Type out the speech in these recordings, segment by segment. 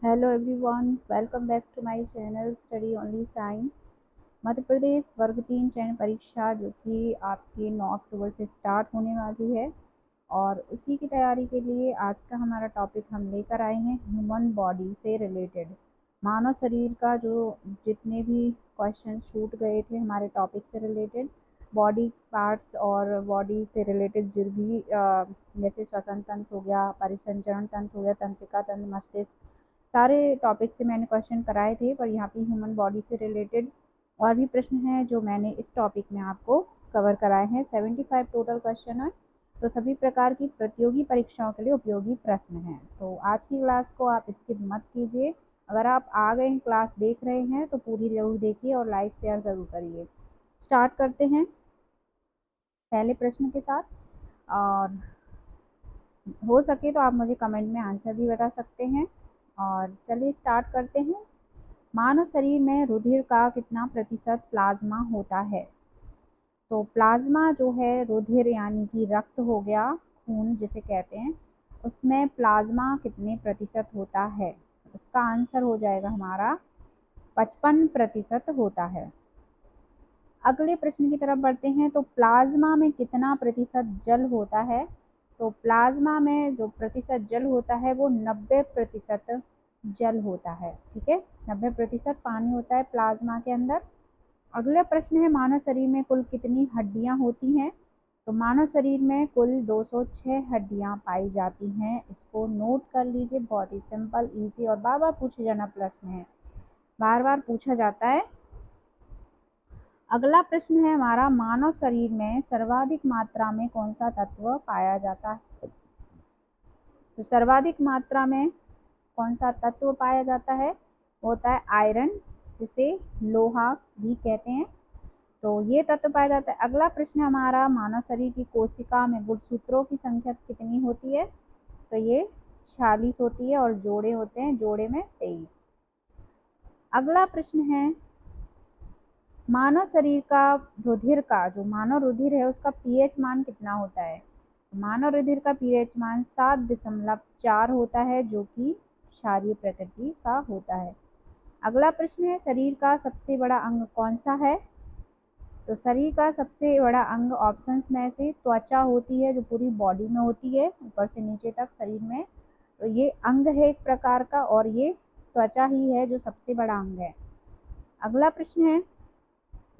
Hello everyone, welcome back to my channel study only science. Madhya Pradesh वर्ग 3 चयन परीक्षा जो कि आपकी 9 अक्टूबर से स्टार्ट होने वाली है और उसी की तैयारी के लिए आज का हमारा टॉपिक हम लेकर आए हैं ह्यूमन बॉडी से रिलेटेड। मानव शरीर का जो जितने भी क्वेश्चन छूट गए थे हमारे टॉपिक से रिलेटेड, बॉडी पार्ट्स और बॉडी से रिलेटेड जो भी जैसे श्वसन तंत्र हो गया, परिसंचरण तंत्र हो गया, तंत्रिका तंत्र, मस्तिष्क, सारे टॉपिक से मैंने क्वेश्चन कराए थे। पर यहाँ पे ह्यूमन बॉडी से रिलेटेड और भी प्रश्न हैं जो मैंने इस टॉपिक में आपको कवर कराए हैं। 75 टोटल क्वेश्चन है, तो सभी प्रकार की प्रतियोगी परीक्षाओं के लिए उपयोगी प्रश्न हैं। तो आज की क्लास को आप स्किप मत कीजिए। अगर आप आ गए क्लास देख रहे हैं तो पूरी जरूर देखिए और लाइक शेयर ज़रूर करिए। स्टार्ट करते हैं पहले प्रश्न के साथ, और हो सके तो आप मुझे कमेंट में आंसर भी बता सकते हैं। और चलिए स्टार्ट करते हैं। मानव शरीर में रुधिर का कितना प्रतिशत प्लाज्मा होता है? तो प्लाज्मा जो है रुधिर यानी कि रक्त हो गया, खून जिसे कहते हैं, उसमें प्लाज्मा कितने प्रतिशत होता है? उसका आंसर हो जाएगा हमारा 55% होता है। अगले प्रश्न की तरफ बढ़ते हैं। तो प्लाज्मा में कितना प्रतिशत जल होता है? तो प्लाज्मा में जो प्रतिशत जल होता है वो 90% जल होता है। ठीक है, 90% पानी होता है प्लाज्मा के अंदर। अगला प्रश्न है, मानव शरीर में कुल कितनी हड्डियां होती हैं? तो मानव शरीर में कुल 206 हड्डियां पाई जाती हैं। इसको नोट कर लीजिए, बहुत ही सिंपल, इजी और बार बार पूछे जाना प्रश्न है, बार बार पूछा जाता है। अगला प्रश्न है हमारा, मानव शरीर में सर्वाधिक मात्रा में कौन सा तत्व पाया जाता है? तो सर्वाधिक मात्रा में कौन सा तत्व पाया जाता है? वो होता है आयरन, जिसे लोहा भी कहते हैं। तो ये तत्व पाया जाता है। अगला प्रश्न हमारा, मानव शरीर की कोशिका में गुणसूत्रों की संख्या कितनी होती है? तो ये 46 होती है और जोड़े होते हैं, जोड़े में 23। अगला प्रश्न है, मानव शरीर का रुधिर का जो मानव रुधिर है उसका पीएच मान कितना होता है? मानव रुधिर का पीएच मान 7.4 होता है, जो कि क्षारीय प्रकृति का होता है। अगला प्रश्न है, शरीर का सबसे बड़ा अंग कौन सा है? तो शरीर का सबसे बड़ा अंग ऑप्शंस में से त्वचा होती है, जो पूरी बॉडी में होती है ऊपर से नीचे तक शरीर में। तो ये अंग है एक प्रकार का, और ये त्वचा ही है जो सबसे बड़ा अंग है। अगला प्रश्न है,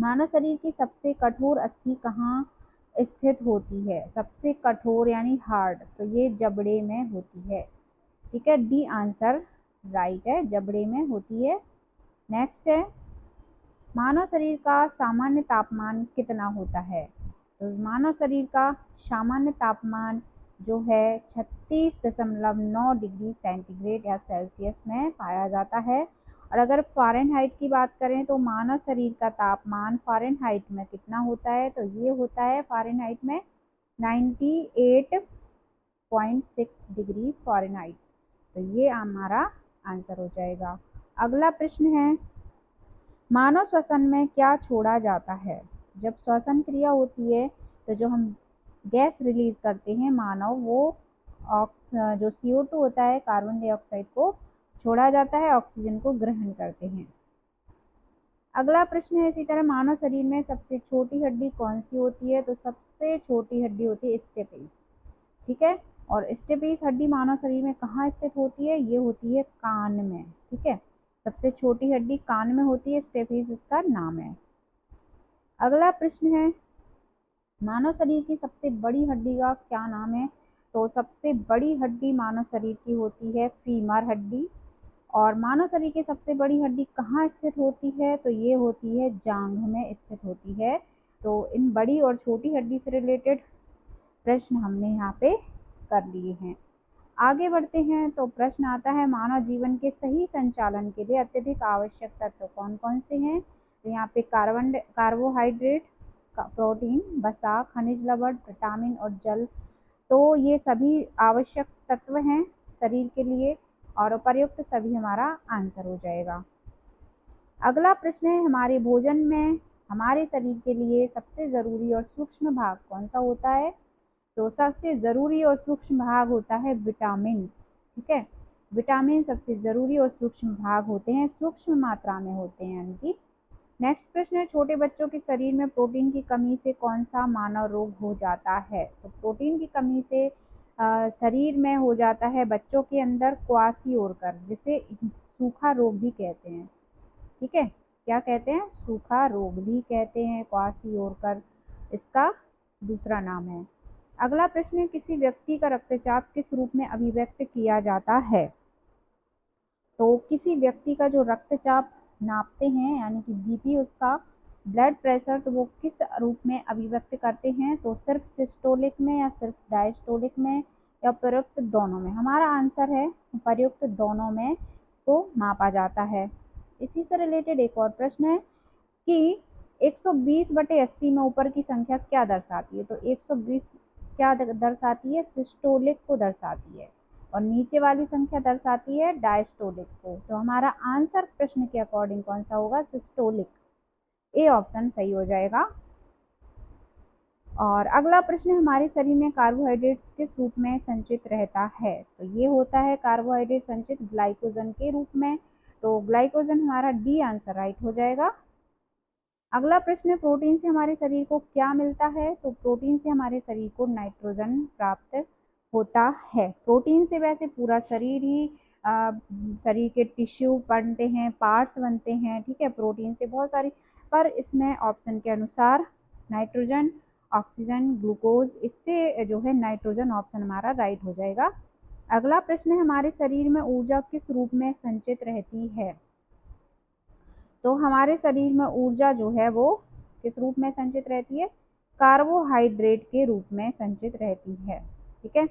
मानव शरीर की सबसे कठोर अस्थि कहाँ स्थित होती है? सबसे कठोर यानी हार्ड, तो ये जबड़े में होती है। ठीक है, डी आंसर राइट है, जबड़े में होती है। नेक्स्ट है, मानव शरीर का सामान्य तापमान कितना होता है? तो मानव शरीर का सामान्य तापमान जो है 36.9 डिग्री सेंटीग्रेड या सेल्सियस में पाया जाता है। और अगर फ़ारेनहाइट की बात करें तो मानव शरीर का तापमान फ़ारेनहाइट में कितना होता है? तो ये होता है फ़ारेनहाइट में 98.6 डिग्री फ़ारेनहाइट। तो ये हमारा आंसर हो जाएगा। अगला प्रश्न है, मानव श्वसन में क्या छोड़ा जाता है? जब श्वसन क्रिया होती है तो जो हम गैस रिलीज करते हैं मानव, वो जो CO2 होता है, कार्बन डाइऑक्साइड को छोड़ा जाता है, ऑक्सीजन को ग्रहण करते हैं। अगला प्रश्न है इसी तरह, मानव शरीर में सबसे छोटी हड्डी कौन सी होती है? तो सबसे छोटी हड्डी होती है स्टेपीज। ठीक है, और स्टेपीज हड्डी मानव शरीर में कहाँ स्थित होती है? ये होती है कान में। ठीक है, सबसे छोटी हड्डी कान में होती है, स्टेपीज उसका नाम है। अगला प्रश्न है, मानव शरीर की सबसे बड़ी हड्डी का क्या नाम है? तो सबसे बड़ी हड्डी मानव शरीर की होती है फीमर हड्डी। और मानव शरीर की सबसे बड़ी हड्डी कहाँ स्थित होती है? तो ये होती है जांघ में स्थित होती है। तो इन बड़ी और छोटी हड्डी से रिलेटेड प्रश्न हमने यहाँ पे कर लिए हैं। आगे बढ़ते हैं तो प्रश्न आता है, मानव जीवन के सही संचालन के लिए अत्यधिक आवश्यक तत्व कौन कौन से हैं? तो यहाँ पे कार्बोहाइड्रेट, प्रोटीन, वसा, खनिज लवण, विटामिन और जल। तो ये सभी आवश्यक तत्व हैं शरीर के लिए, और उपर्युक्त सभी हमारा आंसर हो जाएगा। अगला प्रश्न है, हमारे भोजन में हमारे शरीर के लिए सबसे ज़रूरी और सूक्ष्म भाग कौन सा होता है? तो सबसे ज़रूरी और सूक्ष्म भाग होता है विटामिन। ठीक है, विटामिन सबसे जरूरी और सूक्ष्म भाग होते हैं, सूक्ष्म मात्रा में होते हैं यानी कि। नेक्स्ट प्रश्न है, छोटे बच्चों के शरीर में प्रोटीन की कमी से कौन सा मानव रोग हो जाता है? तो प्रोटीन की कमी से शरीर में हो जाता है बच्चों के अंदर क्वासियोरकर, जिसे सूखा रोग भी कहते हैं। ठीक है, क्या कहते हैं? सूखा रोग भी कहते हैं, क्वासियोरकर इसका दूसरा नाम है। अगला प्रश्न है, किसी व्यक्ति का रक्तचाप किस रूप में अभिव्यक्त किया जाता है? तो किसी व्यक्ति का जो रक्तचाप नापते हैं यानी कि बीपी, उसका ब्लड प्रेशर, तो वो किस रूप में अभिव्यक्त करते हैं? तो सिर्फ सिस्टोलिक में या सिर्फ डायस्टोलिक में या प्रयुक्त दोनों में? हमारा आंसर है प्रयुक्त दोनों में इसको मापा जाता है। इसी से रिलेटेड एक और प्रश्न है कि 120/80 में ऊपर की संख्या क्या दर्शाती है? तो 120 क्या दर्शाती है? सिस्टोलिक को दर्शाती है, और नीचे वाली संख्या दर्शाती है डायस्टोलिक को। तो हमारा आंसर प्रश्न के अकॉर्डिंग कौन सा होगा? सिस्टोलिक। ए ऑप्शन सही हो जाएगा। और अगला प्रश्न, हमारे शरीर में कार्बोहाइड्रेट्स किस रूप में संचित रहता है? तो ये होता है कार्बोहाइड्रेट संचित ग्लाइकोजन के रूप में। तो ग्लाइकोजन हमारा डी आंसर राइट हो जाएगा। अगला प्रश्न है, प्रोटीन से हमारे शरीर को क्या मिलता है? तो प्रोटीन से हमारे शरीर को नाइट्रोजन प्राप्त होता है। प्रोटीन से वैसे पूरा शरीर ही शरीर के टिश्यू बनते हैं, पार्ट्स बनते हैं, ठीक है, प्रोटीन से बहुत सारी, पर इसमें ऑप्शन के अनुसार नाइट्रोजन, ऑक्सीजन, ग्लूकोज, इससे जो है नाइट्रोजन ऑप्शन हमारा राइट हो जाएगा। अगला प्रश्न है, हमारे शरीर में ऊर्जा किस रूप में संचित रहती है? तो हमारे शरीर में ऊर्जा जो है वो किस रूप में संचित रहती है? कार्बोहाइड्रेट के रूप में संचित रहती है। ठीक है,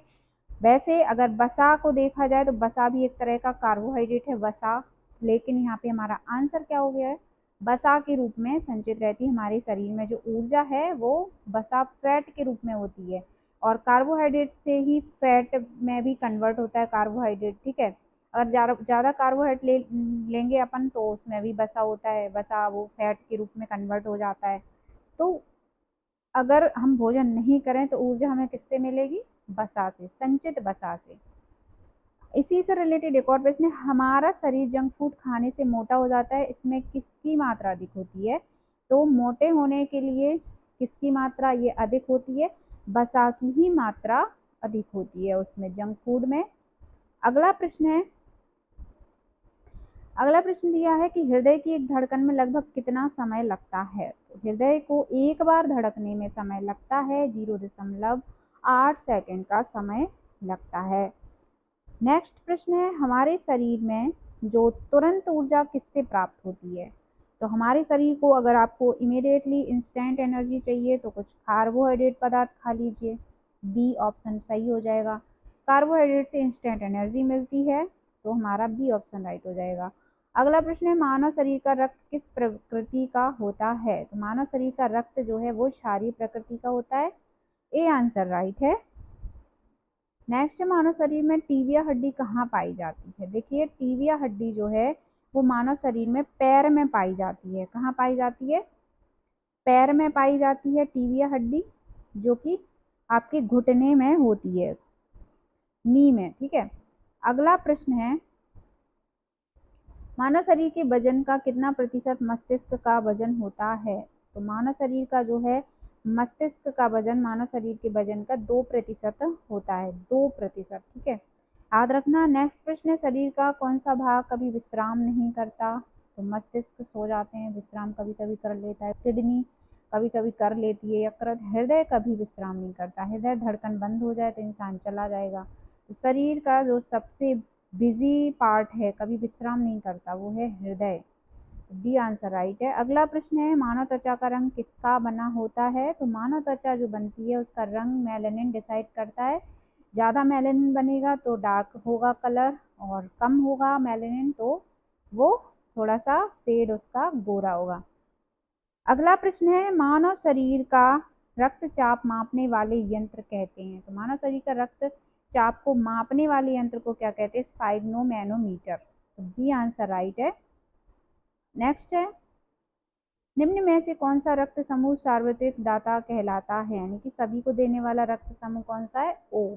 वैसे अगर वसा को देखा जाए तो वसा भी एक तरह का कार्बोहाइड्रेट है, वसा, लेकिन यहाँ पे हमारा आंसर क्या हो गया है? वसा के रूप में संचित रहती है। हमारे शरीर में जो ऊर्जा है वो वसा, फैट के रूप में होती है, और कार्बोहाइड्रेट से ही फैट में भी कन्वर्ट होता है कार्बोहाइड्रेट। ठीक है, अगर ज़्यादा कार्बोहाइड्रेट लेंगे अपन तो उसमें भी वसा होता है, वसा वो फैट के रूप में कन्वर्ट हो जाता है। तो अगर हम भोजन नहीं करें तो ऊर्जा हमें किससे मिलेगी? वसा से, संचित वसा से। इसी से रिलेटेड एक और प्रश्न है, हमारा शरीर जंक फूड खाने से मोटा हो जाता है, इसमें किसकी मात्रा अधिक होती है? तो मोटे होने के लिए किसकी मात्रा ये अधिक होती है? वसा की ही मात्रा अधिक होती है उसमें, जंक फूड में। अगला प्रश्न है, अगला प्रश्न दिया है कि हृदय की एक धड़कन में लगभग कितना समय लगता है? तो हृदय को एक बार धड़कने में समय लगता है 0.8 सेकंड का समय लगता है। नेक्स्ट प्रश्न है, हमारे शरीर में जो तुरंत ऊर्जा किससे प्राप्त होती है? तो हमारे शरीर को अगर आपको इमीडिएटली इंस्टेंट एनर्जी चाहिए तो कुछ कार्बोहाइड्रेट पदार्थ खा लीजिए, बी ऑप्शन सही हो जाएगा। कार्बोहाइड्रेट से इंस्टेंट एनर्जी मिलती है, तो हमारा बी ऑप्शन राइट हो जाएगा। अगला प्रश्न है, मानव शरीर का रक्त किस प्रकृति का होता है? तो मानव शरीर का रक्त जो है वो क्षारीय प्रकृति का होता है, ए आंसर राइट है। नेक्स्ट, मानव शरीर में टीबिया हड्डी कहाँ पाई जाती है? देखिए, टीबिया हड्डी जो है वो मानव शरीर में पैर में पाई जाती है। कहाँ पाई जाती है? पैर में पाई जाती है टीबिया हड्डी, जो कि आपके घुटने में होती है, नी में। ठीक है, अगला प्रश्न है, मानव शरीर के वजन का कितना प्रतिशत मस्तिष्क का वजन होता है? तो मानव शरीर का जो है मस्तिष्क का वजन मानव शरीर के वजन का 2% होता है, 2%। ठीक है, याद रखना। नेक्स्ट प्रश्न है, शरीर का कौन सा भाग कभी विश्राम नहीं करता? तो मस्तिष्क सो जाते हैं, विश्राम कभी कभी कर लेता है, किडनी कभी कभी कर लेती है, यकृत, हृदय कभी विश्राम नहीं करता। हृदय धड़कन बंद हो जाए तो इंसान चला जाएगा। तो शरीर का जो सबसे बिजी पार्ट है, कभी विश्राम नहीं करता, वो है हृदय। डी आंसर राइट है। अगला प्रश्न है, मानव त्वचा का रंग किसका बना होता है? तो मानव त्वचा जो बनती है उसका रंग मेलानिन डिसाइड करता है। ज़्यादा मेलानिन बनेगा तो डार्क होगा कलर, और कम होगा मेलानिन तो वो थोड़ा सा शेड उसका गोरा होगा। अगला प्रश्न है, मानव शरीर का रक्तचाप मापने वाले यंत्र कहते हैं? तो मानव शरीर का रक्तचाप को मापने वाले यंत्र को क्या कहते हैं? स्फाइग्नोमैनोमीटर। तो बी आंसर राइट है। नेक्स्ट है, निम्न में से कौन सा रक्त समूह सार्वत्रिक दाता कहलाता है? यानी कि सभी को देने वाला रक्त समूह कौन सा है? ओ,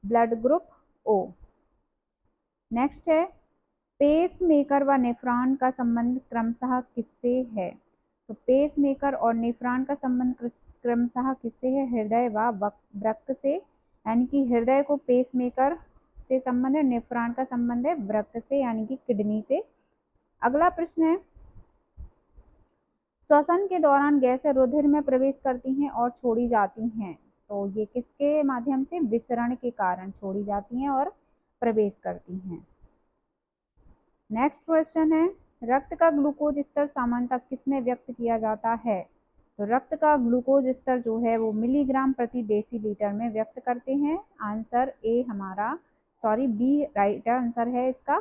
ब्लड ग्रुप ओ। नेक्स्ट है पेस मेकर व नेफ्रॉन का संबंध क्रमशः किससे है? तो पेस मेकर और नेफ्रॉन का संबंध क्रमशः किससे है? हृदय व वृक्क से, यानी कि हृदय को पेस मेकर से संबंध है, नेफ्रॉन का संबंध है वृक्क से यानी कि किडनी से। अगला प्रश्न है श्वसन के दौरान गैसें रुधिर में प्रवेश करती हैं और छोड़ी जाती हैं, तो ये किसके माध्यम से? विसरण के कारण छोड़ी जाती हैं और प्रवेश करती हैं। नेक्स्ट क्वेश्चन है रक्त का ग्लूकोज स्तर सामान्यतः किसमें व्यक्त किया जाता है? तो रक्त का ग्लूकोज स्तर जो है वो मिलीग्राम प्रति डेसीलीटर में व्यक्त करते हैं। आंसर ए हमारा, सॉरी बी राइट आंसर है इसका,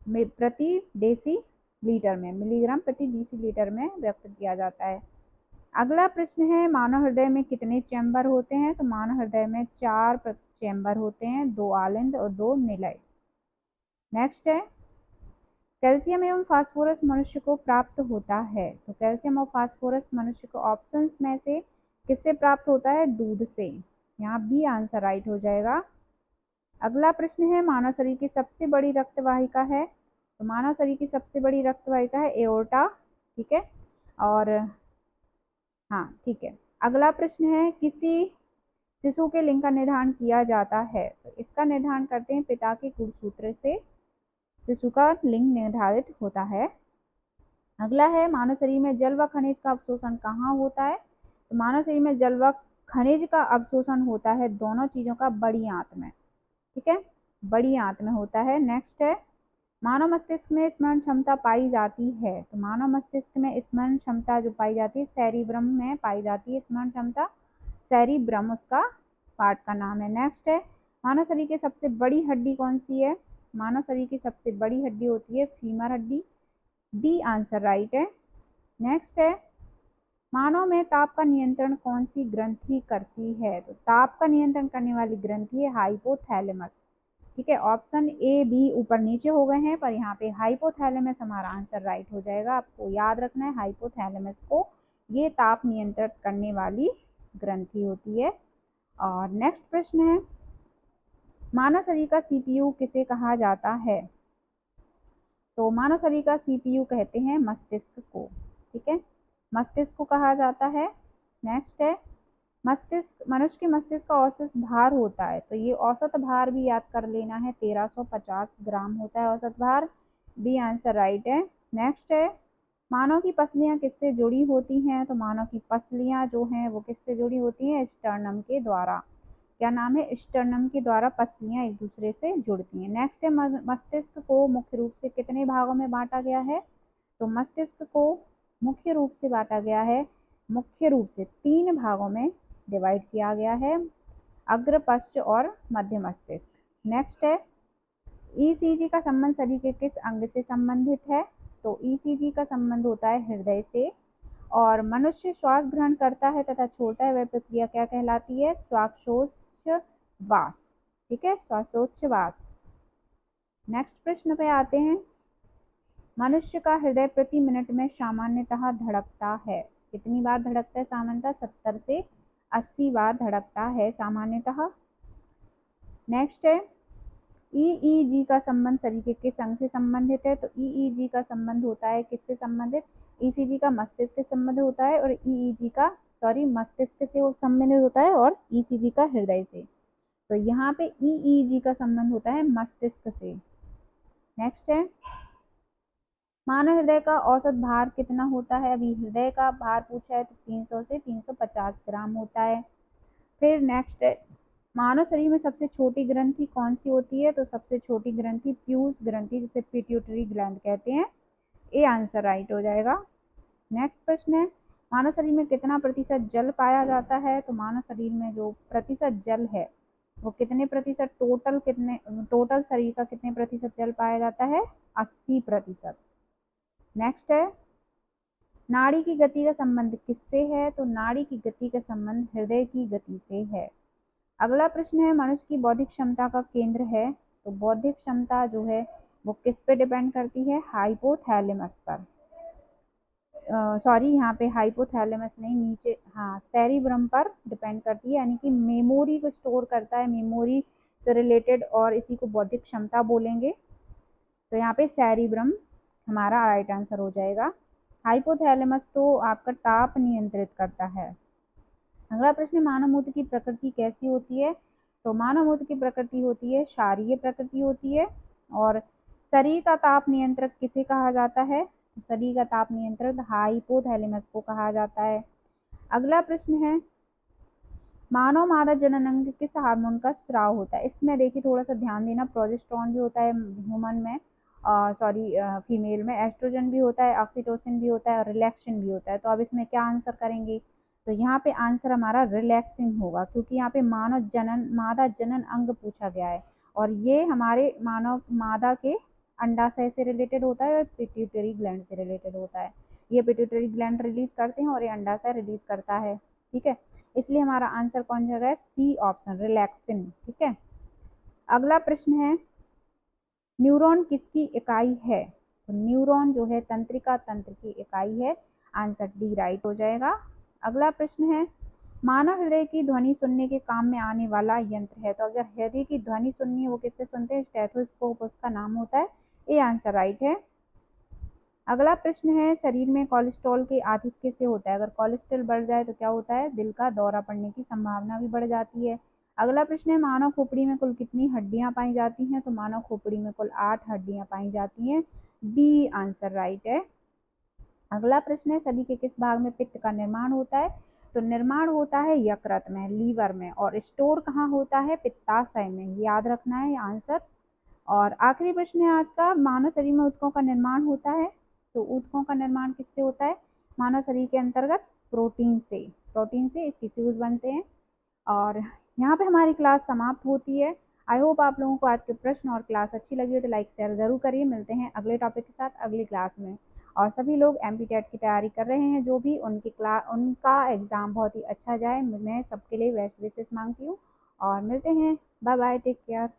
प्रति डेसीलीटर में, मिलीग्राम प्रति डेसीलीटर में व्यक्त किया जाता है। अगला प्रश्न है मानव हृदय में कितने चैम्बर होते हैं? तो मानव हृदय में 4 चैम्बर होते हैं, 2 आलिंद और 2 निलय। नेक्स्ट है कैल्शियम एवं फास्फोरस मनुष्य को प्राप्त होता है, तो कैल्शियम और फास्फोरस मनुष्य को ऑप्शंस में से किससे प्राप्त होता है? दूध से, यहाँ बी आंसर राइट हो जाएगा। अगला प्रश्न है मानव शरीर की सबसे बड़ी रक्तवाहिका है, तो मानव शरीर की सबसे बड़ी रक्तवाहिका है एओर्टा, ठीक है। और हाँ ठीक है, अगला प्रश्न है किसी शिशु के लिंग का निर्धारण किया जाता है, तो इसका निर्धारण करते हैं पिता के गुणसूत्र से, शिशु का लिंग निर्धारित होता है। अगला है मानव शरीर में जल व खनिज का अवशोषण कहाँ होता है? तो मानव शरीर में जल व खनिज का अवशोषण होता है दोनों चीजों का बड़ी आंत में, ठीक है, बड़ी आंत में होता है। नेक्स्ट है मानव मस्तिष्क में स्मरण क्षमता पाई जाती है, तो मानव मस्तिष्क में स्मरण क्षमता जो पाई जाती है सेरिब्रम में पाई जाती है स्मरण क्षमता, सेरिब्रम उसका पार्ट का नाम है। नेक्स्ट है मानव शरीर की सबसे बड़ी हड्डी कौन सी है? मानव शरीर की सबसे बड़ी हड्डी होती है फीमर हड्डी, डी आंसर राइट है। नेक्स्ट है मानव में ताप का नियंत्रण कौन सी ग्रंथि करती है? तो ताप का नियंत्रण करने वाली ग्रंथि है हाइपोथैलेमस, ठीक है। ऑप्शन ए बी ऊपर नीचे हो गए हैं पर यहाँ पे हाइपोथैलेमस हमारा आंसर राइट हो जाएगा। आपको याद रखना है हाइपोथैलेमस को, ये ताप नियंत्रित करने वाली ग्रंथि होती है। और नेक्स्ट प्रश्न है मानव शरीर का सीपीयू किसे कहा जाता है? तो मानव शरीर का सीपीयू कहते हैं मस्तिष्क को, ठीक है, मस्तिष्क को कहा जाता है। नेक्स्ट है मस्तिष्क, मनुष्य के मस्तिष्क का औसत भार होता है, तो ये औसत भार भी याद कर लेना है 1350 ग्राम होता है औसत भार, बी आंसर राइट है। नेक्स्ट है मानव की पसलियां किससे जुड़ी होती हैं? तो मानव की पसलियां जो हैं वो किससे जुड़ी होती हैं? स्टर्नम के द्वारा, क्या नाम है? स्टर्नम के द्वारा पसलियां एक दूसरे से जुड़ती हैं। नेक्स्ट है मस्तिष्क को मुख्य रूप से कितने भागों में बांटा गया है? तो मस्तिष्क को मुख्य रूप से बांटा गया है, मुख्य रूप से 3 भागों में डिवाइड किया गया है, अग्र पश्च और मध्य मस्तिष्क। नेक्स्ट है ईसीजी का संबंध शरीर के किस अंग से संबंधित है? तो ईसीजी का संबंध होता है हृदय से। और मनुष्य श्वास ग्रहण करता है तथा छोड़ता है वह प्रक्रिया क्या कहलाती है? श्वासोच्छवास, ठीक है, श्वासोच्छवास। नेक्स्ट प्रश्न पे आते हैं मनुष्य का हृदय प्रति मिनट में सामान्यतः धड़कता है, कितनी बार धड़कता है? सामान्यतः 70 से 80 बार धड़कता है सामान्यतः। नेक्स्ट है ईईजी का संबंध शरीर के किस अंग से संबंधित है? तो ईईजी का संबंध होता है किससे संबंधित? ईसीजी का मस्तिष्क से संबंधित होता है और ईईजी का मस्तिष्क से वो संबंधित होता है और ईसीजी का हृदय से। तो यहाँ पे ईईजी का संबंध होता है मस्तिष्क से। नेक्स्ट है मानव हृदय का औसत भार कितना होता है? अभी हृदय का भार पूछा है तो 300 से 350 ग्राम होता है। फिर नेक्स्ट है मानव शरीर में सबसे छोटी ग्रंथि कौन सी होती है? तो सबसे छोटी ग्रंथि प्यूस ग्रंथि, जिसे पिट्यूटरी ग्लैंड कहते हैं, ए आंसर राइट हो जाएगा। नेक्स्ट प्रश्न है मानव शरीर में कितना प्रतिशत जल पाया जाता है? तो मानव शरीर में जो प्रतिशत जल है वो कितने प्रतिशत, टोटल शरीर का कितने प्रतिशत जल पाया जाता है? 80%। नेक्स्ट है नाड़ी की गति का संबंध किससे है? तो नाड़ी की गति का संबंध हृदय की गति से है। अगला प्रश्न है मनुष्य की बौद्धिक क्षमता का केंद्र है, तो बौद्धिक क्षमता जो है वो किस पे डिपेंड करती है? हाइपोथैलेमस पर, सॉरी यहाँ पे हाइपोथैलेमस नहीं, नीचे, हाँ, सेरिब्रम पर डिपेंड करती है, यानी कि मेमोरी को स्टोर करता है, मेमोरी से रिलेटेड और इसी को बौद्धिक क्षमता बोलेंगे। तो यहाँ पे सेरिब्रम हमारा राइट आंसर हो जाएगा। हाइपोथैलेमस तो आपका ताप नियंत्रित करता है। अगला प्रश्न, मानव मूत्र की प्रकृति कैसी होती है? तो मानव मूत्र की प्रकृति होती है क्षारीय प्रकृति होती है। और शरीर का ताप नियंत्रक किसे कहा जाता है? शरीर का ताप नियंत्रक हाइपोथैलेमस को कहा जाता है। अगला प्रश्न है, मानव मादा जनन अंग किस हार्मोन का स्राव होता है? इसमें देखिए थोड़ा सा ध्यान देना, प्रोजेस्टेरॉन भी होता है ह्यूमन में, सॉरी फीमेल में, एस्ट्रोजन भी होता है, ऑक्सीटोसिन भी होता है और रिलैक्सिन भी होता है। तो अब इसमें क्या आंसर करेंगे? तो यहाँ पे आंसर हमारा रिलैक्सिन होगा, क्योंकि यहाँ पे मादा जनन अंग पूछा गया है और ये हमारे मानव मादा के अंडाशय से रिलेटेड होता है और पिट्यूटरी ग्लैंड से रिलेटेड होता है। ये पिट्यूटरी ग्लैंड रिलीज करते हैं और ये अंडाशय रिलीज करता है। ठीक है, इसलिए हमारा आंसर कौन जगह है? C option, relaxin. ठीक है, अगला प्रश्न है, न्यूरॉन किसकी इकाई है? तो न्यूरॉन जो है तंत्रिका तंत्र की इकाई है। आंसर डी राइट हो जाएगा। अगला प्रश्न है, मानव हृदय की ध्वनि सुनने के काम में आने वाला यंत्र है। तो अगर हृदय की ध्वनि सुननी है वो किससे सुनते हैं? स्टेथोस्कोप उसका नाम होता है। ये आंसर राइट है। अगला प्रश्न है, शरीर में कोलेस्ट्रॉल के आधिक्य से होता है। अगर कोलेस्ट्रॉल बढ़ जाए तो क्या होता है? दिल का दौरा पड़ने की संभावना भी बढ़ जाती है। अगला प्रश्न है, मानव खोपड़ी में कुल कितनी हड्डियां पाई जाती हैं? तो मानव खोपड़ी में कुल 8 हड्डियां पाई जाती हैं। बी आंसर राइट है। अगला प्रश्न है, शरीर के किस भाग में पित्त का निर्माण होता है? तो निर्माण होता है यकृत में, लीवर में, और स्टोर कहाँ होता है? पित्ताशय में। याद रखना है ये आंसर। और आखिरी प्रश्न है आज का, मानव शरीर में ऊतकों का निर्माण होता है। तो ऊतकों का निर्माण किससे होता है? मानव शरीर के अंतर्गत प्रोटीन से टिश्यूज बनते हैं। और यहाँ पे हमारी क्लास समाप्त होती है। आई होप आप लोगों को आज के प्रश्न और क्लास अच्छी लगी हो तो लाइक शेयर जरूर करिए। मिलते हैं अगले टॉपिक के साथ अगली क्लास में। और सभी लोग एमपीटेट की तैयारी कर रहे हैं जो भी, उनका एग्ज़ाम बहुत ही अच्छा जाए, मैं सबके लिए बेस्ट विशेस मांगती हूँ। और मिलते हैं, बाय बाय, टेक केयर।